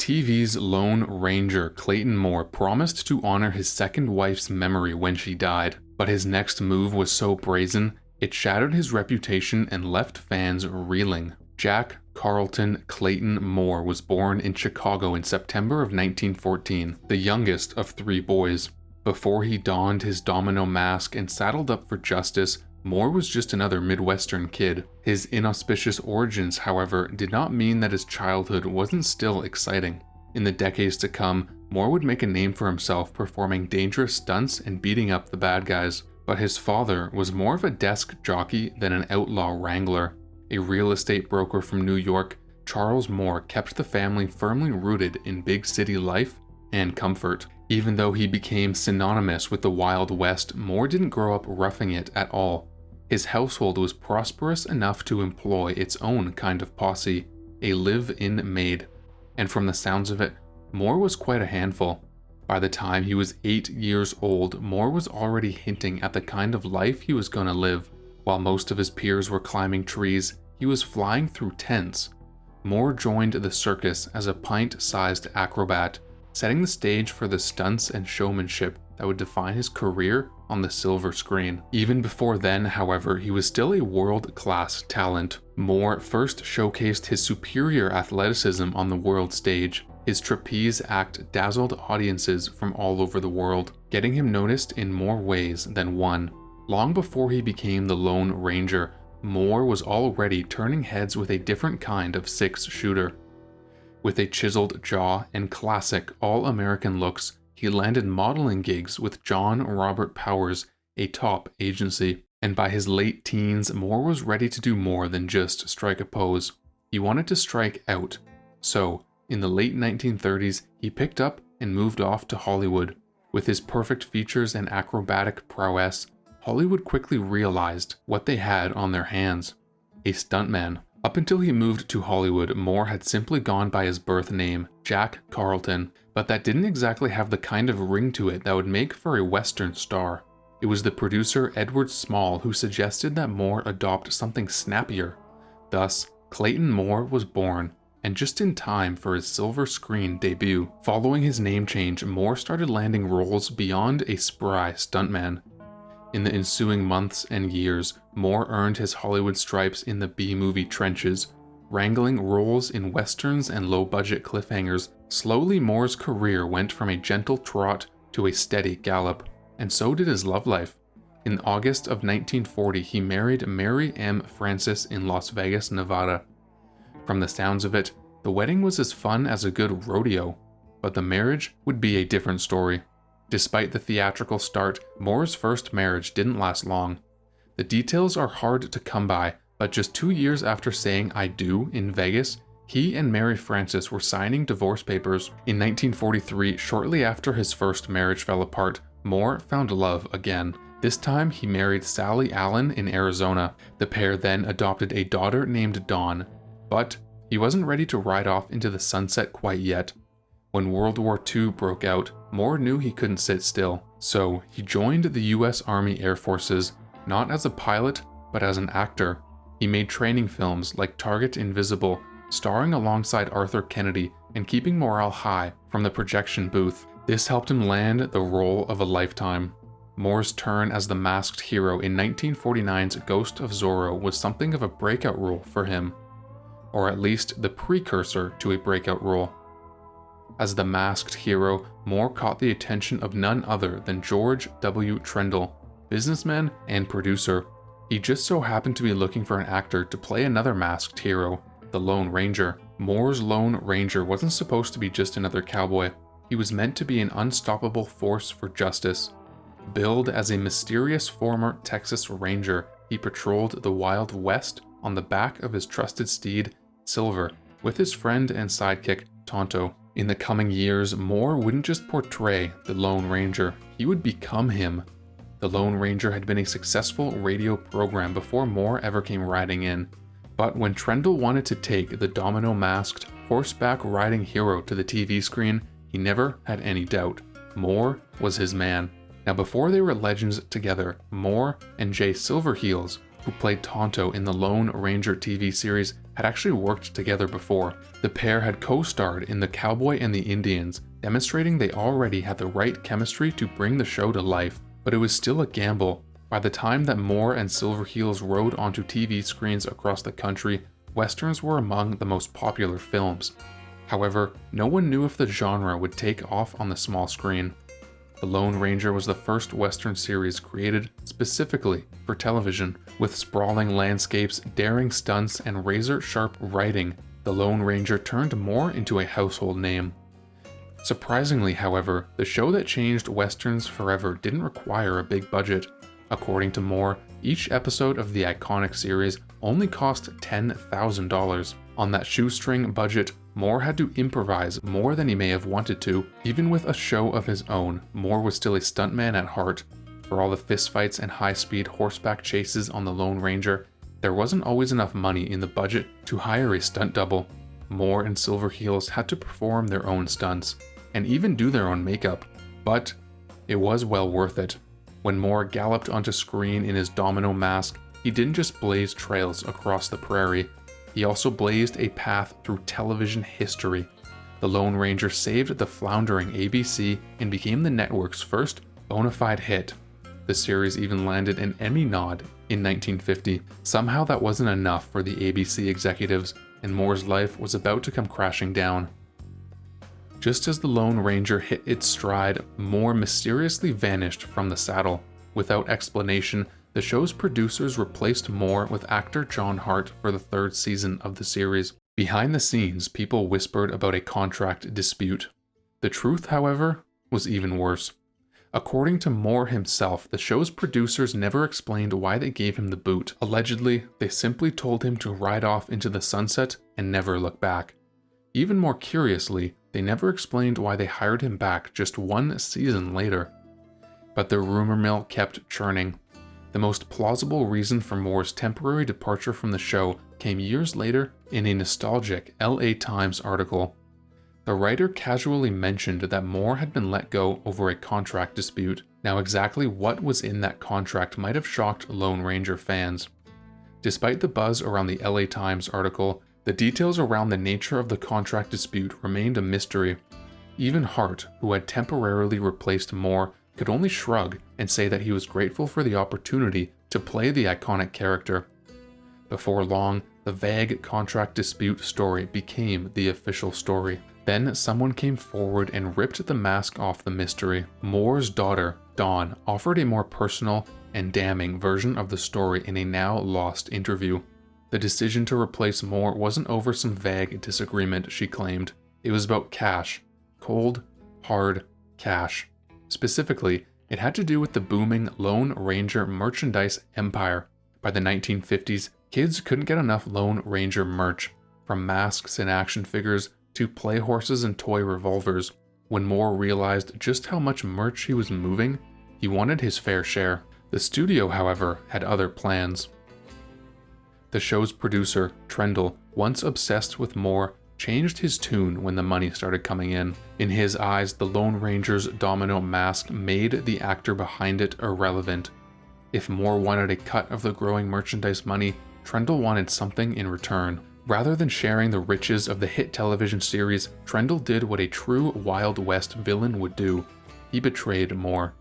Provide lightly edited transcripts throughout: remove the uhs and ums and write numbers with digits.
TV's Lone Ranger, Clayton Moore, promised to honor his second wife's memory when she died, but his next move was so brazen, it shattered his reputation and left fans reeling. Jack Carlton Clayton Moore was born in Chicago in September of 1914, the youngest of 3 boys. Before he donned his domino mask and saddled up for justice, Moore was just another Midwestern kid. His inauspicious origins, however, did not mean that his childhood wasn't still exciting. In the decades to come, Moore would make a name for himself performing dangerous stunts and beating up the bad guys. But his father was more of a desk jockey than an outlaw wrangler. A real estate broker from New York, Charles Moore kept the family firmly rooted in big city life and comfort. Even though he became synonymous with the Wild West, Moore didn't grow up roughing it at all. His household was prosperous enough to employ its own kind of posse, a live-in maid. And from the sounds of it, Moore was quite a handful. By the time he was 8 years old, Moore was already hinting at the kind of life he was going to live. While most of his peers were climbing trees, he was flying through tents. Moore joined the circus as a pint-sized acrobat, setting the stage for the stunts and showmanship that would define his career on the silver screen. Even before then, however, he was still a world-class talent. Moore first showcased his superior athleticism on the world stage. His trapeze act dazzled audiences from all over the world, getting him noticed in more ways than one. Long before he became the Lone Ranger, Moore was already turning heads with a different kind of six-shooter. With a chiseled jaw and classic all-American looks, he landed modeling gigs with John Robert Powers, a top agency. And by his late teens, Moore was ready to do more than just strike a pose. He wanted to strike out. So, in the late 1930s, he picked up and moved off to Hollywood. With his perfect features and acrobatic prowess, Hollywood quickly realized what they had on their hands: a stuntman. Up until he moved to Hollywood, Moore had simply gone by his birth name, Jack Carlton, but that didn't exactly have the kind of ring to it that would make for a Western star. It was the producer Edward Small who suggested that Moore adopt something snappier. Thus, Clayton Moore was born, and just in time for his silver screen debut. Following his name change, Moore started landing roles beyond a spry stuntman. In the ensuing months and years, Moore earned his Hollywood stripes in the B-movie trenches, wrangling roles in westerns and low-budget cliffhangers. Slowly, Moore's career went from a gentle trot to a steady gallop, and so did his love life. In August of 1940, he married Mary M. Francis in Las Vegas, Nevada. From the sounds of it, the wedding was as fun as a good rodeo, but the marriage would be a different story. Despite the theatrical start, Moore's first marriage didn't last long. The details are hard to come by, but just 2 years after saying "I do" in Vegas, he and Mary Francis were signing divorce papers. In 1943, shortly after his first marriage fell apart, Moore found love again. This time, he married Sally Allen in Arizona. The pair then adopted a daughter named Dawn, but he wasn't ready to ride off into the sunset quite yet. When World War II broke out, Moore knew he couldn't sit still, so he joined the US Army Air Forces, not as a pilot, but as an actor. He made training films like Target Invisible, starring alongside Arthur Kennedy and keeping morale high from the projection booth. This helped him land the role of a lifetime. Moore's turn as the masked hero in 1949's Ghost of Zorro was something of a breakout role for him, or at least the precursor to a breakout role. As the masked hero, Moore caught the attention of none other than George W. Trendle, businessman and producer. He just so happened to be looking for an actor to play another masked hero, the Lone Ranger. Moore's Lone Ranger wasn't supposed to be just another cowboy. He was meant to be an unstoppable force for justice. Billed as a mysterious former Texas Ranger, he patrolled the Wild West on the back of his trusted steed, Silver, with his friend and sidekick, Tonto. In the coming years, Moore wouldn't just portray the Lone Ranger, he would become him. The Lone Ranger had been a successful radio program before Moore ever came riding in. But when Trendle wanted to take the domino-masked, horseback riding hero to the TV screen, he never had any doubt. Moore was his man. Now, before they were legends together, Moore and Jay Silverheels who played Tonto in the Lone Ranger TV series, had actually worked together before. The pair had co-starred in The Cowboy and the Indians, demonstrating they already had the right chemistry to bring the show to life. But it was still a gamble. By the time that Moore and Silverheels rode onto TV screens across the country, westerns were among the most popular films. However, no one knew if the genre would take off on the small screen. The Lone Ranger was the first western series created specifically for television. With sprawling landscapes, daring stunts, and razor-sharp writing, The Lone Ranger turned Moore into a household name. Surprisingly, however, the show that changed westerns forever didn't require a big budget. According to Moore, each episode of the iconic series only cost $10,000. On that shoestring budget, Moore had to improvise more than he may have wanted to. Even with a show of his own, Moore was still a stuntman at heart. For all the fistfights and high-speed horseback chases on the Lone Ranger, there wasn't always enough money in the budget to hire a stunt double. Moore and Silverheels had to perform their own stunts, and even do their own makeup. But it was well worth it. When Moore galloped onto screen in his domino mask, he didn't just blaze trails across the prairie, he also blazed a path through television history. The Lone Ranger saved the floundering ABC and became the network's first bona fide hit. The series even landed an Emmy nod in 1950. Somehow that wasn't enough for the ABC executives, and Moore's life was about to come crashing down. Just as the Lone Ranger hit its stride, Moore mysteriously vanished from the saddle. Without explanation, the show's producers replaced Moore with actor John Hart for the third season of the series. Behind the scenes, people whispered about a contract dispute. The truth, however, was even worse. According to Moore himself, the show's producers never explained why they gave him the boot. Allegedly, they simply told him to ride off into the sunset and never look back. Even more curiously, they never explained why they hired him back just one season later. But the rumor mill kept churning. The most plausible reason for Moore's temporary departure from the show came years later in a nostalgic LA Times article. The writer casually mentioned that Moore had been let go over a contract dispute. Now, exactly what was in that contract might have shocked Lone Ranger fans. Despite the buzz around the LA Times article, the details around the nature of the contract dispute remained a mystery. Even Hart, who had temporarily replaced Moore, could only shrug and say that he was grateful for the opportunity to play the iconic character. Before long, the vague contract dispute story became the official story. Then someone came forward and ripped the mask off the mystery. Moore's daughter, Dawn, offered a more personal and damning version of the story in a now lost interview. The decision to replace Moore wasn't over some vague disagreement, she claimed. It was about cash. Cold, hard cash. Specifically, it had to do with the booming Lone Ranger merchandise empire. By the 1950s, kids couldn't get enough Lone Ranger merch, from masks and action figures to play horses and toy revolvers. When Moore realized just how much merch he was moving, he wanted his fair share. The studio, however, had other plans. The show's producer, Trendle, once obsessed with Moore, changed his tune when the money started coming in. In his eyes, the Lone Ranger's domino mask made the actor behind it irrelevant. If Moore wanted a cut of the growing merchandise money, Trendle wanted something in return. Rather than sharing the riches of the hit television series, Trendle did what a true Wild West villain would do. He betrayed Moore.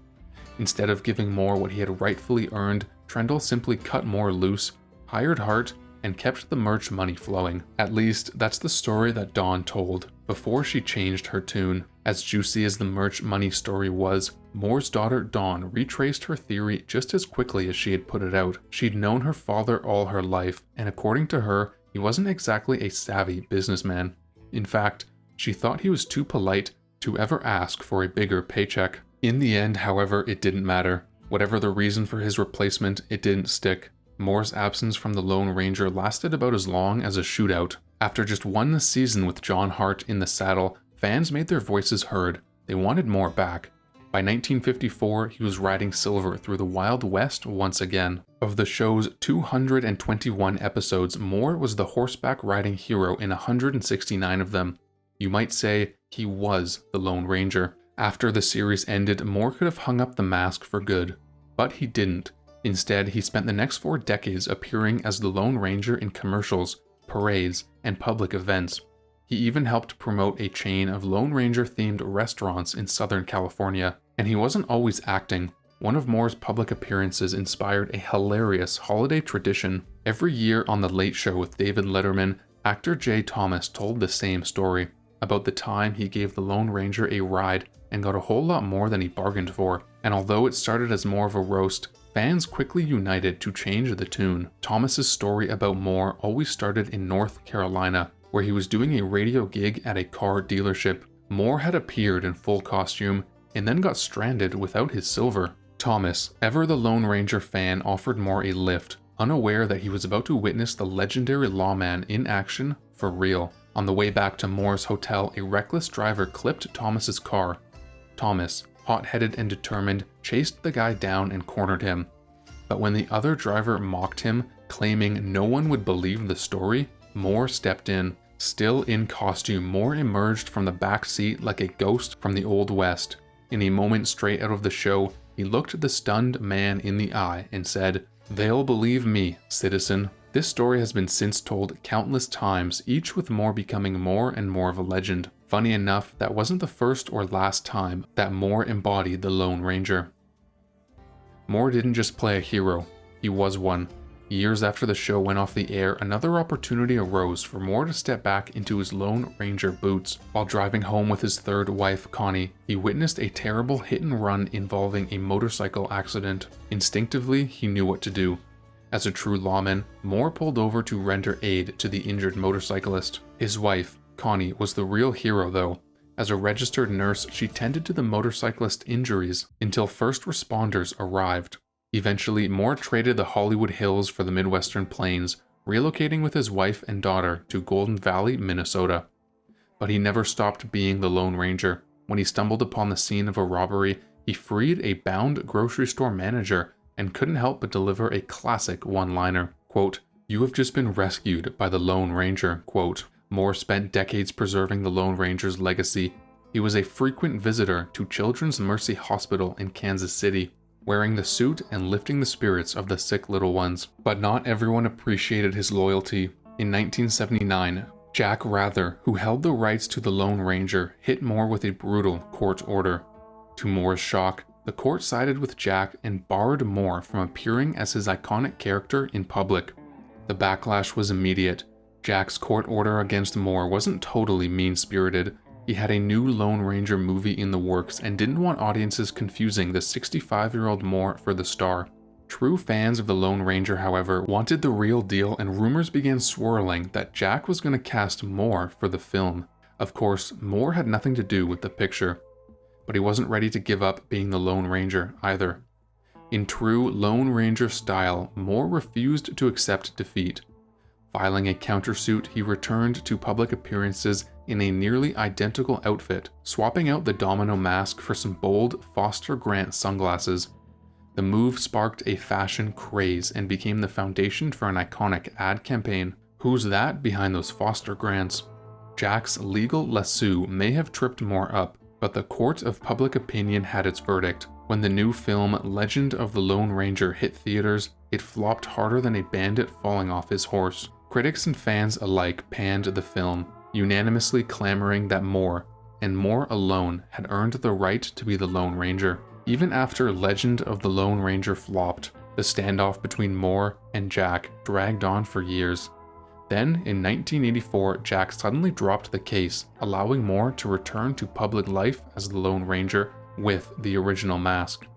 Instead of giving Moore what he had rightfully earned, Trendle simply cut Moore loose, hired Hart, and kept the merch money flowing. At least, that's the story that Dawn told, before she changed her tune. As juicy as the merch money story was, Moore's daughter Dawn retraced her theory just as quickly as she had put it out. She'd known her father all her life, and according to her, he wasn't exactly a savvy businessman. In fact, she thought he was too polite to ever ask for a bigger paycheck. In the end, however, it didn't matter. Whatever the reason for his replacement, it didn't stick. Moore's absence from the Lone Ranger lasted about as long as a shootout. After just one season with John Hart in the saddle, fans made their voices heard. They wanted Moore back. By 1954, he was riding silver through the Wild West once again. Of the show's 221 episodes, Moore was the horseback riding hero in 169 of them. You might say he was the Lone Ranger. After the series ended, Moore could have hung up the mask for good, but he didn't. Instead, he spent the next 4 decades appearing as the Lone Ranger in commercials, parades, and public events. He even helped promote a chain of Lone Ranger-themed restaurants in Southern California. And he wasn't always acting. One of Moore's public appearances inspired a hilarious holiday tradition. Every year on The Late Show with David Letterman, actor Jay Thomas told the same story, about the time he gave the Lone Ranger a ride and got a whole lot more than he bargained for. And although it started as more of a roast, fans quickly united to change the tune. Thomas's story about Moore always started in North Carolina, where he was doing a radio gig at a car dealership. Moore had appeared in full costume and then got stranded without his silver. Thomas, ever the Lone Ranger fan, offered Moore a lift, unaware that he was about to witness the legendary lawman in action for real. On the way back to Moore's hotel, a reckless driver clipped Thomas's car. Thomas, hot-headed and determined, chased the guy down and cornered him. But when the other driver mocked him, claiming no one would believe the story, Moore stepped in. Still in costume, Moore emerged from the back seat like a ghost from the Old West. In a moment straight out of the show, he looked the stunned man in the eye and said, "They'll believe me, citizen." This story has been since told countless times, each with Moore becoming more and more of a legend. Funny enough, that wasn't the first or last time that Moore embodied the Lone Ranger. Moore didn't just play a hero, he was one. Years after the show went off the air, another opportunity arose for Moore to step back into his Lone Ranger boots. While driving home with his third wife, Connie, he witnessed a terrible hit-and-run involving a motorcycle accident. Instinctively, he knew what to do. As a true lawman, Moore pulled over to render aid to the injured motorcyclist. His wife, Connie, was the real hero though. As a registered nurse, she tended to the motorcyclist's injuries until first responders arrived. Eventually, Moore traded the Hollywood Hills for the Midwestern Plains, relocating with his wife and daughter to Golden Valley, Minnesota. But he never stopped being the Lone Ranger. When he stumbled upon the scene of a robbery, he freed a bound grocery store manager and couldn't help but deliver a classic one-liner. Quote, "You have just been rescued by the Lone Ranger." Quote, Moore spent decades preserving the Lone Ranger's legacy. He was a frequent visitor to Children's Mercy Hospital in Kansas City, wearing the suit and lifting the spirits of the sick little ones. But not everyone appreciated his loyalty. In 1979, Jack Rather, who held the rights to the Lone Ranger, hit Moore with a brutal court order. To Moore's shock, the court sided with Jack and barred Moore from appearing as his iconic character in public. The backlash was immediate. Jack's court order against Moore wasn't totally mean-spirited. He had a new Lone Ranger movie in the works and didn't want audiences confusing the 65-year-old Moore for the star. True fans of the Lone Ranger, however, wanted the real deal, and rumors began swirling that Jack was going to cast Moore for the film. Of course, Moore had nothing to do with the picture, but he wasn't ready to give up being the Lone Ranger either. In true Lone Ranger style, Moore refused to accept defeat. Filing a countersuit, he returned to public appearances in a nearly identical outfit, swapping out the domino mask for some bold Foster Grant sunglasses. The move sparked a fashion craze and became the foundation for an iconic ad campaign. Who's that behind those Foster Grants? Jack's legal lasso may have tripped Moore up, but the court of public opinion had its verdict. When the new film Legend of the Lone Ranger hit theaters, it flopped harder than a bandit falling off his horse. Critics and fans alike panned the film, unanimously clamoring that Moore, and Moore alone, had earned the right to be the Lone Ranger. Even after Legend of the Lone Ranger flopped, the standoff between Moore and Jack dragged on for years. Then, in 1984, Jack suddenly dropped the case, allowing Moore to return to public life as the Lone Ranger with the original mask.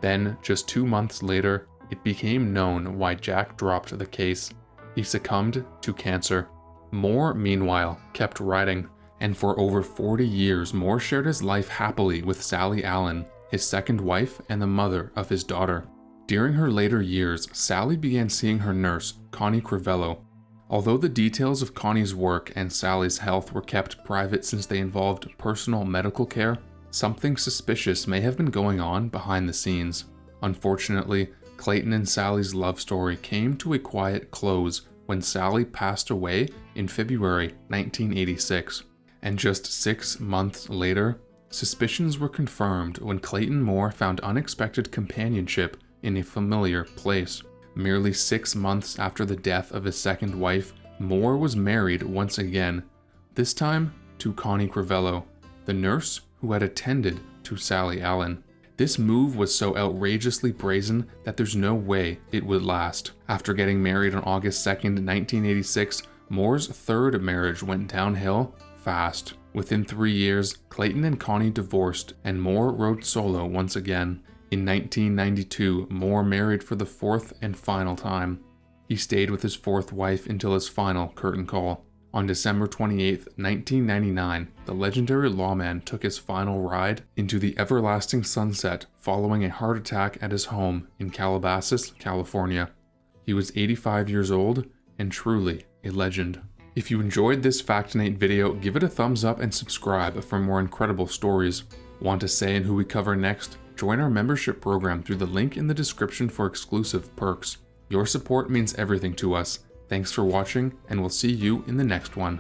Then, just 2 months later, it became known why Jack dropped the case. He succumbed to cancer. Moore, meanwhile, kept writing, and for over 40 years, Moore shared his life happily with Sally Allen, his second wife and the mother of his daughter. During her later years, Sally began seeing her nurse, Connie Crivello. Although the details of Connie's work and Sally's health were kept private since they involved personal medical care, something suspicious may have been going on behind the scenes. Unfortunately, Clayton and Sally's love story came to a quiet close when Sally passed away in February 1986. And just 6 months later, suspicions were confirmed when Clayton Moore found unexpected companionship in a familiar place. Merely 6 months after the death of his second wife, Moore was married once again, this time to Connie Crivello, the nurse who had attended to Sally Allen. This move was so outrageously brazen that there's no way it would last. After getting married on August 2nd, 1986, Moore's third marriage went downhill fast. Within 3 years, Clayton and Connie divorced, and Moore rode solo once again. In 1992, Moore married for the fourth and final time. He stayed with his fourth wife until his final curtain call. On December 28, 1999, the legendary lawman took his final ride into the everlasting sunset following a heart attack at his home in Calabasas, California. He was 85 years old and truly a legend. If you enjoyed this Factinate video, give it a thumbs up and subscribe for more incredible stories. Want a say in who we cover next? Join our membership program through the link in the description for exclusive perks. Your support means everything to us. Thanks for watching, and we'll see you in the next one.